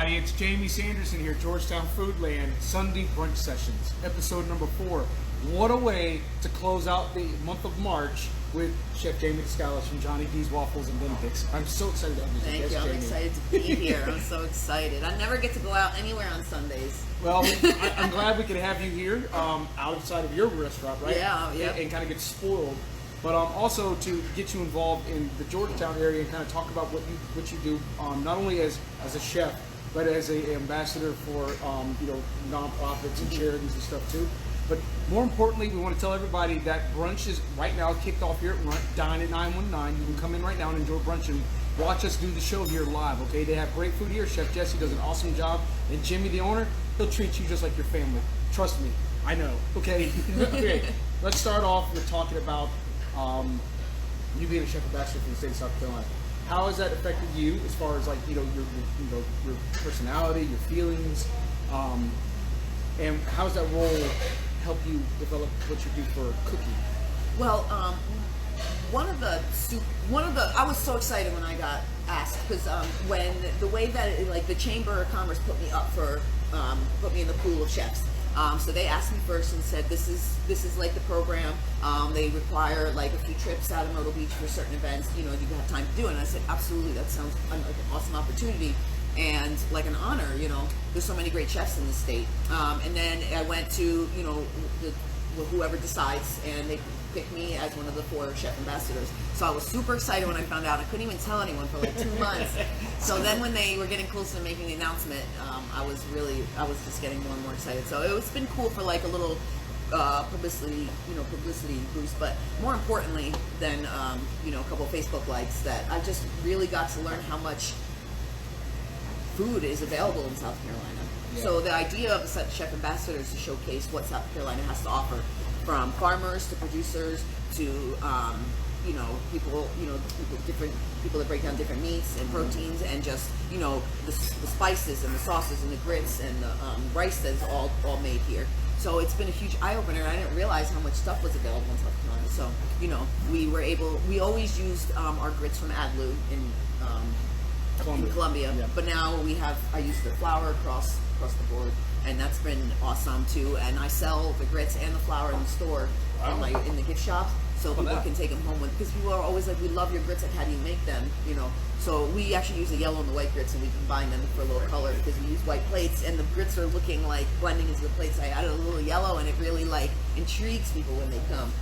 everybody, it's Jamie Sanderson here, Georgetown Foodland, Sunday Brunch Sessions, episode number 4. What a way to close out the month of March with Chef Jamie Daskalis from Johnny D's Waffles and Benedicts. I'm so excited to have you. Thank you. I'm excited to be here. I'm so excited. I never get to go out anywhere on Sundays. Well, I'm glad we could have you here outside of your restaurant, right? Yeah. And kind of get spoiled. But also to get you involved in the Georgetown area and kind of talk about what you do, not only as a chef, but as an ambassador for nonprofits and charities and stuff too. But more importantly, we want to tell everybody that brunch is right now kicked off here at Brunch. Dine at 919. You can come in right now and enjoy brunch and watch us do the show here live. Okay, they have great food here. Chef Jesse does an awesome job, and Jimmy, the owner, he'll treat you just like your family. Trust me, I know. Okay, okay. Let's start off with talking about you being a chef ambassador for the state of South Carolina. How has that affected you as far as your personality, your feelings, and how does that role help you develop what you do for cooking? Well, I was so excited when I got asked because when the way that the Chamber of Commerce put me in the pool of chefs. So they asked me first and said, this is like the program. They require like a few trips out of Myrtle Beach for certain events. You have time to do it. And I said, absolutely, that sounds like an awesome opportunity and like an honor. There's so many great chefs in the state. And then I went to whoever decides, and they picked me as one of the 4 chef ambassadors. So I was super excited when I found out. I couldn't even tell anyone for like 2 months. So then when they were getting close to making the announcement, I was just getting more and more excited. So it's been cool for like a little publicity boost, but more importantly than a couple of Facebook likes, that I just really got to learn how much food is available in South Carolina. Yeah. So the idea of the chef ambassador is to showcase what South Carolina has to offer, from farmers to producers to different people that break down different meats and proteins, and just the spices and the sauces and the grits and the rice that's all made here. So it's been a huge eye opener, and I didn't realize how much stuff was available in South Carolina. So we always used our grits from Adlu in Columbia, yeah. But now I use the flour across the board, and that's been awesome too. And I sell the grits and the flour in the store, in the gift shop, so people can take them home with. Because people are always like, "We love your grits. Like, how do you make them?" So we actually use the yellow and the white grits, and we combine them for a little color because we use white plates, and the grits are looking like blending into the plates. I added a little yellow, and it really intrigues people when they come.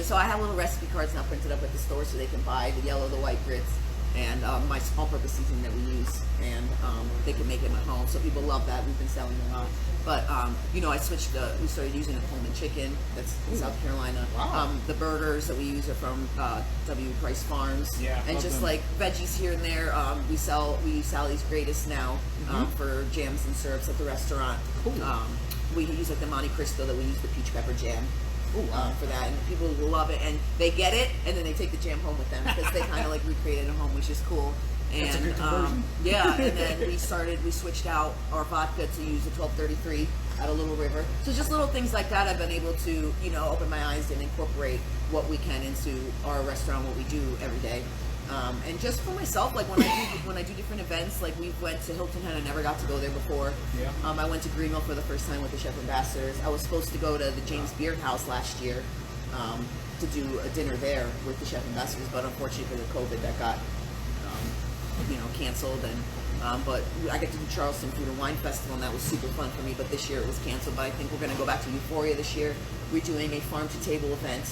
So I have little recipe cards now printed up at the store, so they can buy the yellow, the white grits, and my all-purpose seasoning that we use, and they can make them at home. So people love that. We've been selling them out. But I switched. We started using a Pullman chicken that's in South Carolina. Wow. The burgers that we use are from W. Price Farms. Yeah, and just them. Like veggies here and there. We use Sally's Greatest now for jams and syrups at the restaurant. Cool. We use like the Monte Cristo that we use the peach pepper jam. For that, and people love it, and they get it, and then they take the jam home with them because they kind of like recreate it at home, which is cool. And that's a good conversion. Yeah, and then we switched out our vodka to use the 1233 at a Little River. So just little things like that, I've been able to open my eyes and incorporate what we can into our restaurant, what we do every day. And just for myself, like when I do different events, like we went to Hilton Head. I never got to go there before. Yeah. I went to Greenville for the first time with the chef ambassadors. I was supposed to go to the James Beard House last year to do a dinner there with the chef ambassadors, but unfortunately for the COVID, that got canceled. And but I got to do Charleston Food and Wine Festival, and that was super fun for me. But this year it was canceled. But I think we're going to go back to Euphoria this year. We're doing a farm to table event.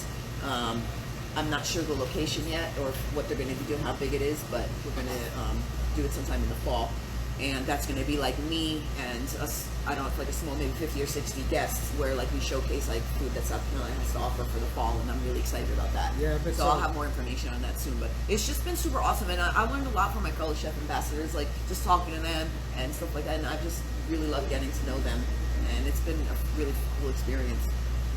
I'm not sure the location yet or what they're going to be doing, how big it is, but we're going to do it sometime in the fall. And that's going to be like me and us, I don't know, like a small, maybe 50 or 60 guests, where like we showcase like food that South Carolina has to offer for the fall, and I'm really excited about that. Yeah, so I'll have more information on that soon. But it's just been super awesome, and I learned a lot from my fellow chef ambassadors, like just talking to them and stuff like that. And I just really love getting to know them, and it's been a really cool experience.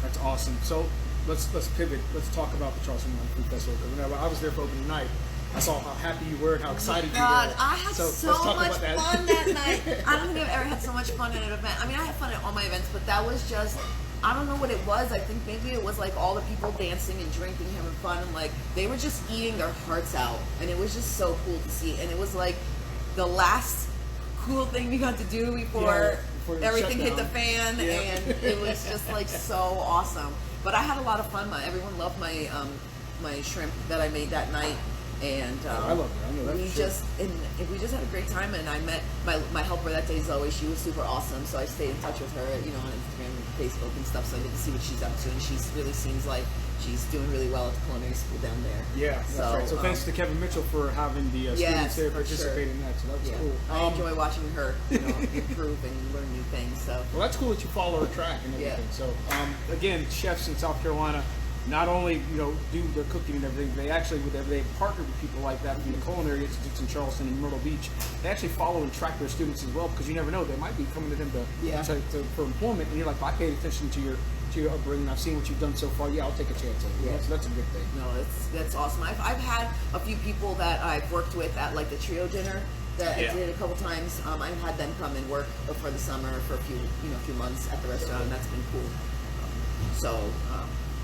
That's awesome. So let's pivot. Let's talk about the Charleston Wine Food Festival. Whenever I was there for opening night, I saw how happy you were and how excited you were. I had so much fun that night. I don't think I've ever had so much fun at an event. I mean, I had fun at all my events, but that was just, I don't know what it was. I think maybe it was like all the people dancing and drinking, having fun, and like they were just eating their hearts out, and it was just so cool to see. And it was like the last cool thing we got to do before before the everything hit the shutdown. fan, and it was just like so awesome. But I had a lot of fun. Everyone loved my my shrimp that I made that night, and I love it. I know that we for sure. we just had a great time. And I met my helper that day, Zoe. She was super awesome, so I stayed in touch with her, on Instagram and Facebook and stuff. So I get to see what she's up to, and she really seems like she's doing really well at the culinary school down there. Yeah, that's right. So thanks to Kevin Mitchell for having the students there participate in that. So that was cool. I enjoy watching her, improve and learn new things. So well, that's cool that you follow her track and everything. So again, chefs in South Carolina not only do their cooking and everything, they actually they partner with people like that from the culinary institutes in Charleston and Myrtle Beach. They actually follow and track their students as well, because you never know, they might be coming to them for employment, and you're like, I paid attention to your upbringing. I've seen what you've done so far. Yeah, I'll take a chance on it. Yeah, so that's a good thing. No, that's awesome. I've had a few people that I've worked with at like the trio dinner that I did a couple times. I've had them come and work for the summer for a few months at the restaurant, and that's been cool.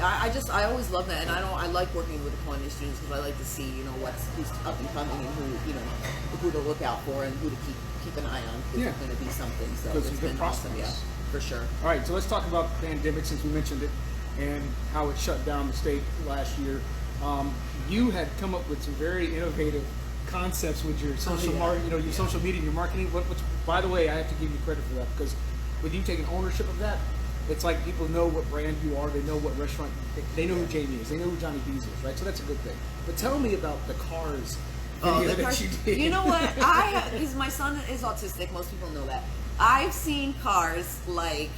I always love that, and I like working with the culinary students because I like to see who's up and coming and who to look out for and who to keep an eye on, because it's going to be something. So it's been awesome, for sure. All right, so let's talk about the pandemic since we mentioned it and how it shut down the state last year. You had come up with some very innovative concepts with your social your social media, your marketing. Which, by the way, I have to give you credit for that, because with you taking ownership of that, it's like people know what brand you are, they know what restaurant, they know who Jamie is, they know who Johnny B's is, right? So that's a good thing. But tell me about the cars video that you did. You know what? Because my son is autistic, most people know that. I've seen Cars like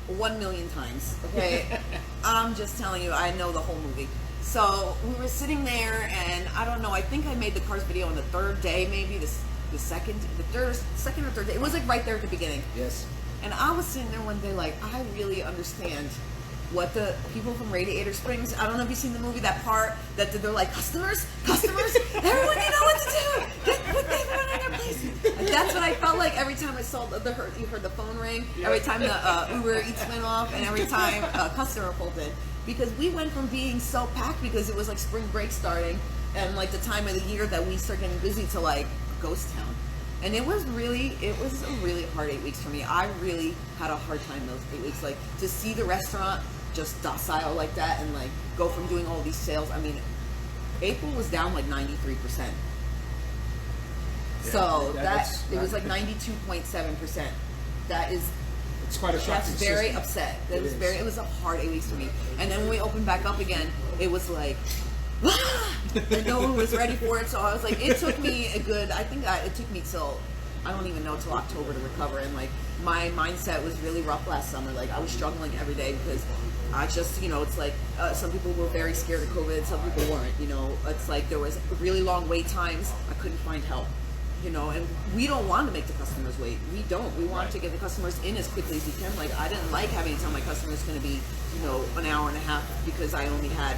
1 million times, okay? I'm just telling you, I know the whole movie. So we were sitting there, and I don't know, I think I made the Cars video on the third day, maybe the second or third day. It was like right there at the beginning. Yes. And I was sitting there one day like, I really understand what the people from Radiator Springs, I don't know if you've seen the movie, that part that they're like, customers, everyone, you know what to do, put everyone in their place. And that's what I felt like every time I saw you heard the phone ring, every time the Uber Eats went off, and every time a customer pulled in. Because we went from being so packed because it was like spring break starting and like the time of the year that we start getting busy to like ghost town. And it was a really hard 8 weeks for me. I really had a hard time those 8 weeks. Like, to see the restaurant just docile like that and like go from doing all these sales. I mean, April was down like 93%. Yeah, so it was like 92.7%. It's quite a shock. That's very upset. It was a hard 8 weeks for me. And then when we opened back up again, it was like, and no one was ready for it. So I was like, it took me it took me till October to recover. And like my mindset was really rough last summer. Like I was struggling every day because I just, it's like some people were very scared of COVID, some people weren't. It's like there was really long wait times. I couldn't find help. And we don't want to make the customers wait. We don't. We want to get the customers in as quickly as we can. Like I didn't like having to tell my customers it's going to be, an hour and a half because I only had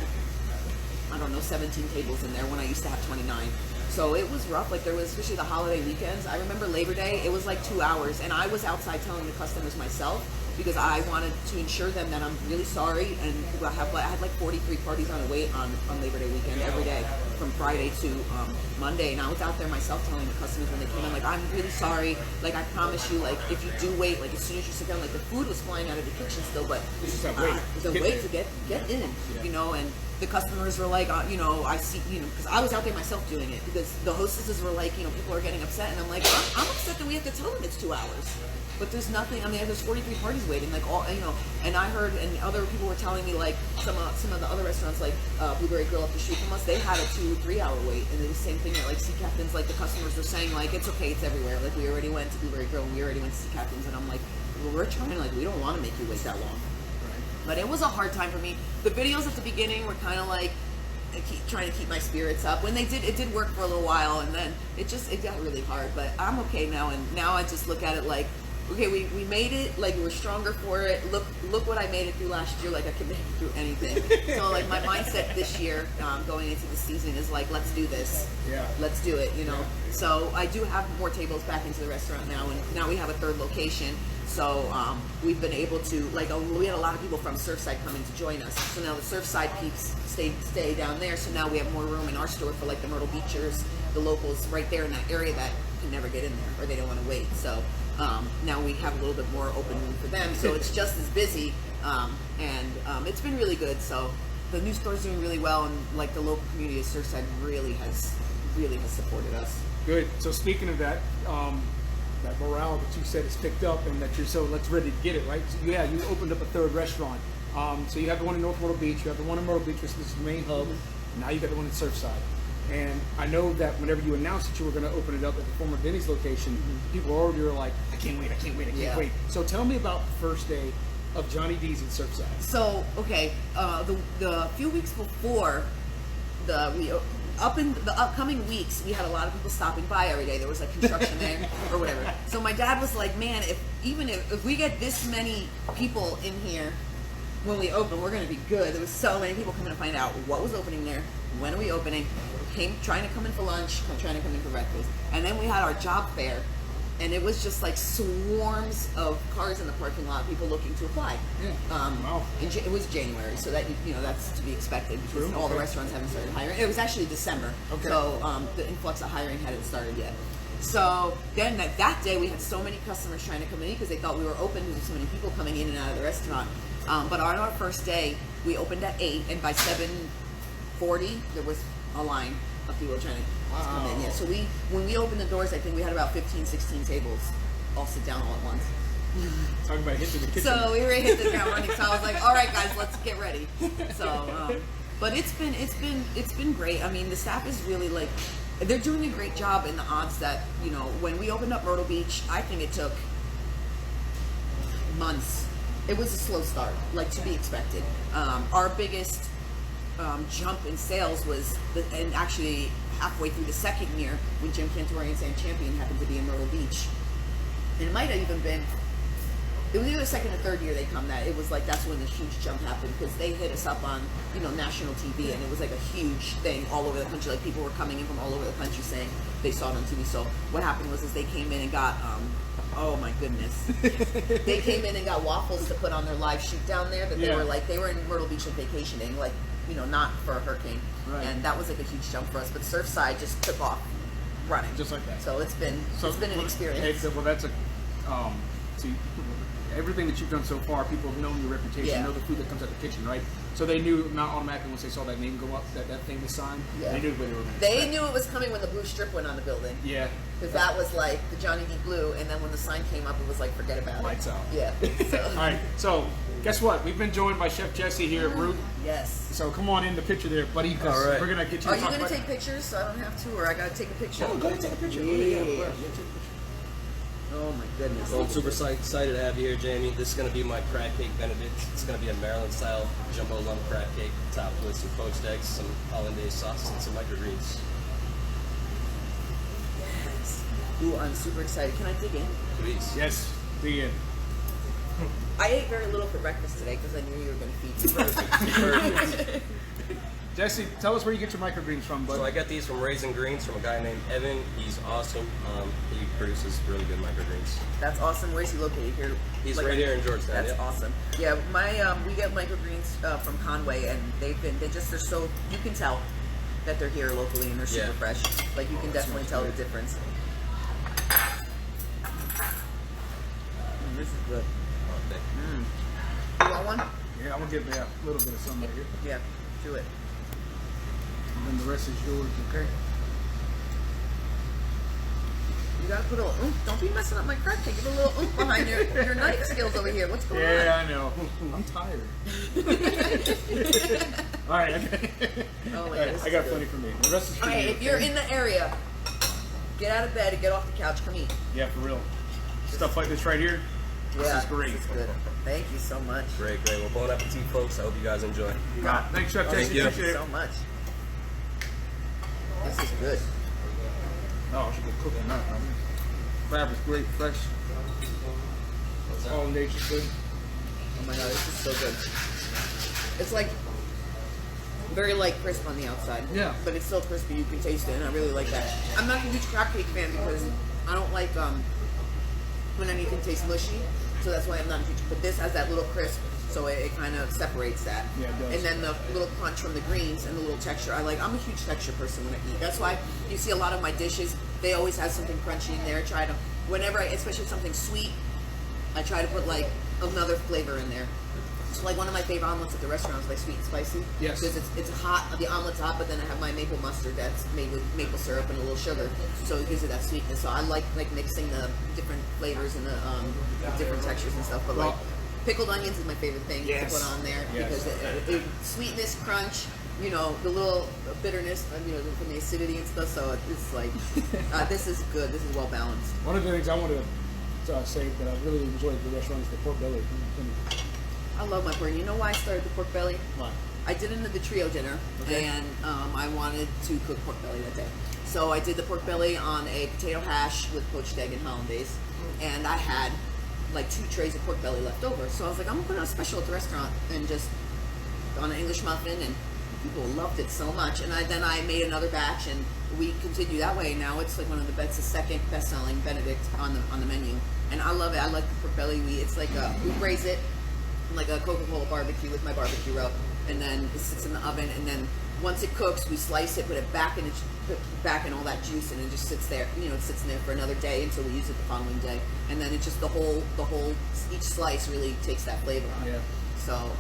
17 tables in there when I used to have 29. So it was rough. Like there was, especially the holiday weekends. I remember Labor Day, it was like 2 hours, and I was outside telling the customers myself because I wanted to ensure them that I'm really sorry. And I had like 43 parties on a wait on Labor Day weekend every day from Friday to Monday, and I was out there myself telling the customers when they came in, like, I'm really sorry. Like I promise you, like if you do wait, like as soon as you sit down, like the food was flying out of the kitchen still, but the wait to get in, and the customers were like, I see, because I was out there myself doing it, because the hostesses were like, people are getting upset, and I'm like, I'm upset that we have to tell them it's 2 hours. But there's nothing, there's 43 parties waiting, like all, and I heard, and other people were telling me, like, some of the other restaurants, like Blueberry Grill up the street from us, they had a 2-3 hour wait, and the same thing at, like, Sea Captain's, like, the customers were saying, like, it's okay, it's everywhere, like, we already went to Blueberry Grill, and we already went to Sea Captain's, and I'm like, well, we're trying, like, we don't want to make you wait that long. But it was a hard time for me. The videos at the beginning were kind of like, trying to keep my spirits up. When it did work for a little while, and then it got really hard, but I'm okay now, and now I just look at it like, okay, we made it, like we're stronger for it. Look what I made it through last year, like I can make it through anything. So like my mindset this year, going into the season is like, let's do this. Yeah. Let's do it, So I do have more tables back into the restaurant now, and now we have a third location. So we've been able to, like, we had a lot of people from Surfside coming to join us. So now the Surfside peeps stay down there. So now we have more room in our store for like the Myrtle Beachers, the locals right there in that area that can never get in there or they don't want to wait. So now we have a little bit more open room for them. So it's just as busy, and it's been really good. So the new store's doing really well, and like the local community of Surfside really has supported us. Good. So speaking of that, that morale that you said is picked up, and that you're so ready to get it right. So yeah, you opened up a third restaurant. So you have the one in North Myrtle Beach, you have the one in Myrtle Beach, which is the main hub. And now you got the one in Surfside. And I know that whenever you announced that you were going to open it up at the former Denny's location, people already were like, I can't wait, I can't wait, I can't wait. So tell me about the first day of Johnny D's in Surfside. So, okay, the few weeks before the upcoming weeks, we had a lot of people stopping by every day. There was like construction there or whatever. So my dad was like, man, if we get this many people in here when we open, we're going to be good. There was so many people coming to find out what was opening there, when are we opening, trying to come in for lunch, trying to come in for breakfast. And then we had our job fair, and it was just like swarms of cars in the parking lot, people looking to apply. Yeah. Wow. It was January, so that that's to be expected because all the restaurants haven't started hiring. It was actually December, so the influx of hiring hadn't started yet. So then that day we had so many customers trying to come in because they thought we were open because there were so many people coming in and out of the restaurant. But on our first day, we opened at 8, and by 7:40 there was a line of people trying to come in. Yeah. So when we opened the doors, I think we had about 15, 16 tables all sit down all at once. Talking about hitting the kitchen. So we were hitting the ground running. So I was like, all right, guys, let's get ready. So, but it's been great. I mean, the staff is really like, they're doing a great job in the odds that, when we opened up Myrtle Beach, I think it took months. It was a slow start, like to be expected. Our biggest jump in sales was, and actually halfway through the second year, when Jim Cantori and Sam Champion happened to be in Myrtle Beach. And it might have even been, it was either the second or third year they come that, it was like, that's when the huge jump happened, because they hit us up on, national TV, and it was like a huge thing all over the country. Like, people were coming in from all over the country saying they saw it on TV. So what happened was they came in and got, oh my goodness. They came in and got Waffles to put on their live shoot down there, that they were in Myrtle Beach vacationing, like, not for a hurricane. Right. And that was like a huge jump for us. But Surfside just took off running. Just like that. So it's been an experience. Well, that's see, everything that you've done so far, people have known your reputation, know the food that comes out of the kitchen, right? So they knew, not automatically once they saw that name go up, that famous sign, they knew what they were going to They knew it was coming when the blue strip went on the building. Yeah. Because that was like the Johnny D blue, and then when the sign came up, it was like, forget about Lights it. out. Yeah. So. All right, so guess what? We've been joined by Chef Jesse here at Root. Yes. So come on in the picture there, buddy, because we're going to get you Are to you talk going to about... take pictures so I don't have to, or I got to take a picture? Oh, go ahead and take a picture. Yeah. Oh my goodness. Well, I'm super excited to have you here, Jamie. This is going to be my crab cake Benedict. It's going to be a Maryland-style jumbo lump crab cake topped with some poached eggs, some hollandaise sauce, and some microgreens. Yes. Ooh, I'm super excited. Can I dig in? Please. Yes, dig in. I ate very little for breakfast today because I knew you were going to feed me. Perfect. Jesse, tell us where you get your microgreens from, bud. So I got these from Raisin Greens from a guy named Evan. He's awesome. He produces really good microgreens. That's awesome. Where's he located here? He's right here in Georgetown. That's awesome. Yeah, we get microgreens from Conway, and they're so, you can tell that they're here locally and they're super fresh. Like, you can definitely tell the difference. This is good. You want one? Yeah, I'm going to give a little bit of some right here. Yeah, do it. And then the rest is yours, okay? You gotta put a little oomph. Don't be messing up my crab cake. Give a little oomph behind your knife skills over here. What's going on? Yeah, I know. I'm tired. All right, okay. Oh, man, I got plenty for me. The rest is for Okay, you. if you're in the area, get out of bed and get off the couch. Come eat. Yeah, for real. Stuff like this right here. This is great. This is good. Thank you so much. Great. Well, bon appetit, folks. I hope you guys enjoy. Thanks, Chef Jesse. Thank you. Thank you so much. This is good. Oh, I should go cook on that. Crab is great, fresh. All nature's good. Oh my god, this is so good. It's like very light crisp on the outside. Yeah. But it's still crispy. You can taste it, and I really like that. I'm not a huge crab cake fan because I don't like when anything tastes mushy. So that's why I'm not a huge. But this has that little crisp, so it kind of separates that. Yeah, it does. And then the little crunch from the greens and the little texture. I'm a huge texture person when I eat. That's why you see a lot of my dishes, they always have something crunchy in there. Whenever especially something sweet, I try to put like another flavor in there. So like one of my favorite omelets at the restaurant is like sweet and spicy. Yes. Because it's hot, the omelet's hot, but then I have my maple mustard that's made with maple syrup and a little sugar, so it gives it that sweetness. So I like mixing the different flavors and the different textures and stuff. But like pickled onions is my favorite thing to put on there because it sweetness, crunch, you know, the little bitterness, you know, from the acidity and stuff. So it's like this is good. This is well balanced. One of the things I want to say that I really enjoyed at the restaurant is the pork belly. I love my pork. You know why I started the pork belly? Why? I did it at the trio dinner, and I wanted to cook pork belly that day. So I did the pork belly on a potato hash with poached egg and hollandaise, and I had like 2 trays of pork belly left over. So I was like, I'm gonna put it on a special at the restaurant and just on an English muffin, and people loved it so much. And then I made another batch, and we continued that way. Now it's like one of the best, the second best-selling Benedict on the menu, and I love it. I like the pork belly. It's like we braise it like a Coca-Cola barbecue with my barbecue rub, and then it sits in the oven, and then once it cooks, we slice it, put it back in all that juice, and it just sits there. You know, it sits in there for another day until we use it the following day, and then it just each slice really takes that flavor on it. So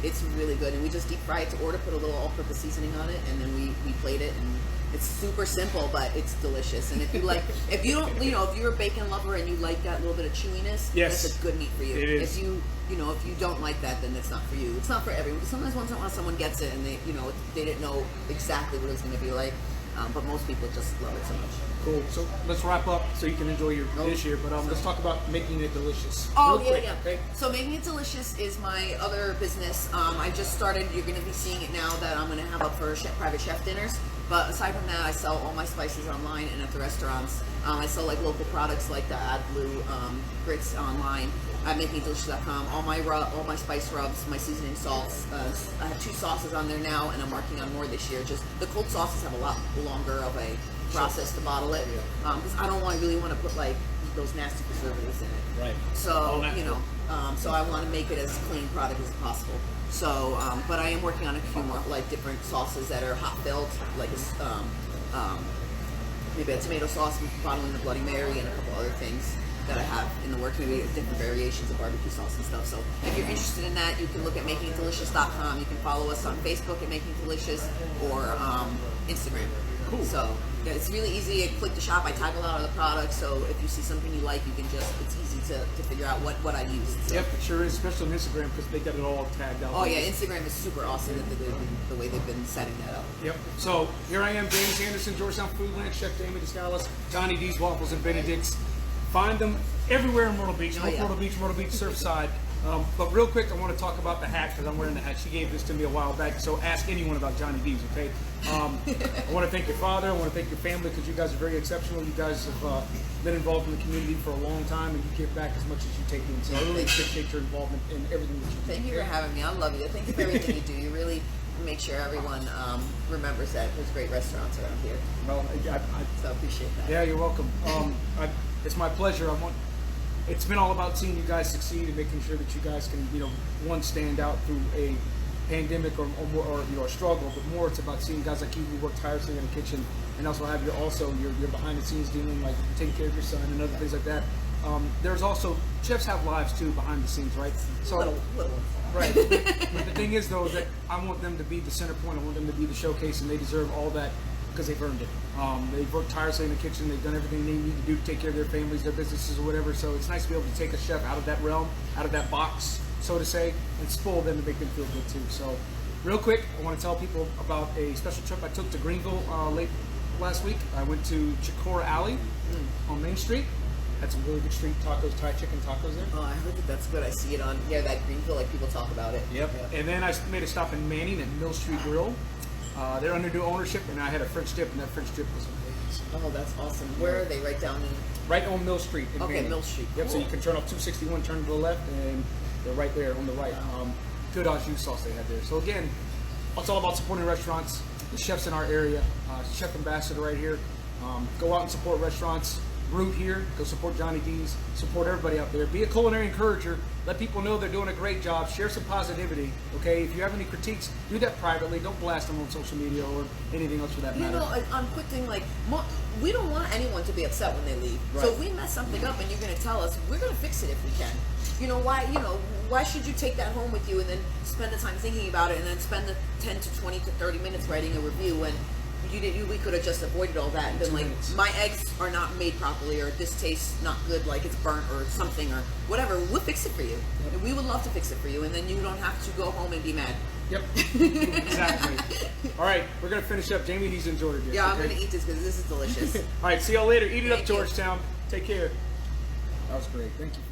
it's really good, and we just deep fry it to order, put a little all-purpose seasoning on it, and then we plate it, and it's super simple, but it's delicious. And if you like, if you don't, you know, if you're a bacon lover and you like that little bit of chewiness, that's a good meat for you. It is. If you don't like that, then it's not for you. It's not for everyone. Sometimes once in a while someone gets it and they didn't know exactly what it was going to be like. But most people just love it so much. Cool. So let's wrap up so you can enjoy your dish here. But let's talk about making it delicious. Oh, real quick, yeah. Okay? So Making It Delicious is my other business. I just started. You're going to be seeing it now that I'm going to have up for private chef dinners. But aside from that, I sell all my spices online and at the restaurants. I sell like local products like the AdBlue grits online at makingitdelicious.com. All my spice rubs, my seasoning salts. I have 2 sauces on there now, and I'm working on more this year. Just the cold sauces have a lot longer of a process to bottle it because I don't really want to put like those nasty preservatives in it. Right. So so I want to make it as clean product as possible. So, but I am working on a few more like different sauces that are hot filled, like maybe a tomato sauce, bottling the Bloody Mary, and a couple other things that I have in the works, maybe different variations of barbecue sauce and stuff. So if you're interested in that, you can look at makingitdelicious.com. You can follow us on Facebook at Making Delicious or Instagram. Cool. So yeah, it's really easy. Click to shop. I tag a lot of the products, so if you see something you like, you can it's easy to figure out what I used. So. Yep, it sure is, especially on Instagram because they got it all tagged out. Oh yeah, Instagram is super awesome the way they've been setting that up. Yep. So here I am, James Anderson, Georgetown Foodland, Chef Jamie Daskalis, Johnny D's Waffles and Benedicts. Find them everywhere in Myrtle Beach, Myrtle Beach, Surfside. But real quick, I want to talk about the hat because I'm wearing the hat. She gave this to me a while back, so ask anyone about Johnny D's, okay? I want to thank your father. I want to thank your family because you guys are very exceptional. You guys have been involved in the community for a long time, and you give back as much as you take in. So I really appreciate your involvement in everything that you do. Thank you for having me. I love you. Thank you for everything you do. You really make sure everyone remembers that there's great restaurants around here. Well, so appreciate that. Yeah, you're welcome. It's my pleasure. It's been all about seeing you guys succeed and making sure that you guys can, one, stand out through a pandemic or a struggle, but more it's about seeing guys like you who work tirelessly in the kitchen and also have your behind the scenes dealing, like taking care of your son and other things like that. There's also, chefs have lives too behind the scenes, right? So, little. Right. But the thing is though, that I want them to be the center point. I want them to be the showcase, and they deserve all that because they've earned it. They've worked tirelessly in the kitchen. They've done everything they need to do to take care of their families, their businesses, or whatever. So it's nice to be able to take a chef out of that realm, out of that box, so to say, and spoil them to make them feel good too. So real quick, I want to tell people about a special trip I took to Greenville late last week. I went to Chicora Alley on Main Street. Had some really good street tacos, Thai chicken tacos there. Oh, I heard that's good. I see it on that Greenville, like people talk about it. Yep. And then I made a stop in Manning at Mill Street Grill. They're under new ownership, and I had a French dip, and that French dip was amazing. Oh, that's awesome. Where are they? Right down in... Right on Mill Street in Okay, Manning. Mill Street. Yep, Cool. so you can turn off 261, turn to the left, and they're right there on the right. Good au jus sauce they had there. So again, it's all about supporting restaurants, the chefs in our area, Chef Ambassador right here. Go out and support restaurants. Root here, go support Johnny D's, support everybody out there. Be a culinary encourager, Let people know they're doing a great job. Share some positivity, okay? If you have any critiques, do that privately. Don't blast them on social media or anything else for that matter. You know, on quick thing, like, we don't want anyone to be upset when they leave. Right. So if we mess something up and you're going to tell us, we're going to fix it if we can. Why should you take that home with you and then spend the time thinking about it and then spend the 10 to 20 to 30 minutes writing a review when we could have just avoided all that and been like, my eggs are not made properly, or this tastes not good, like it's burnt or something, or whatever. We'll fix it for you. Yep. And we would love to fix it for you, and then you don't have to go home and be mad. Yep, exactly. All right, we're going to finish up. Jamie, he's enjoyed it. Yeah, I'm okay? going to eat this because this is delicious. All right, see y'all later. Eat it up, Thank you. Georgetown. Take care. That was great. Thank you.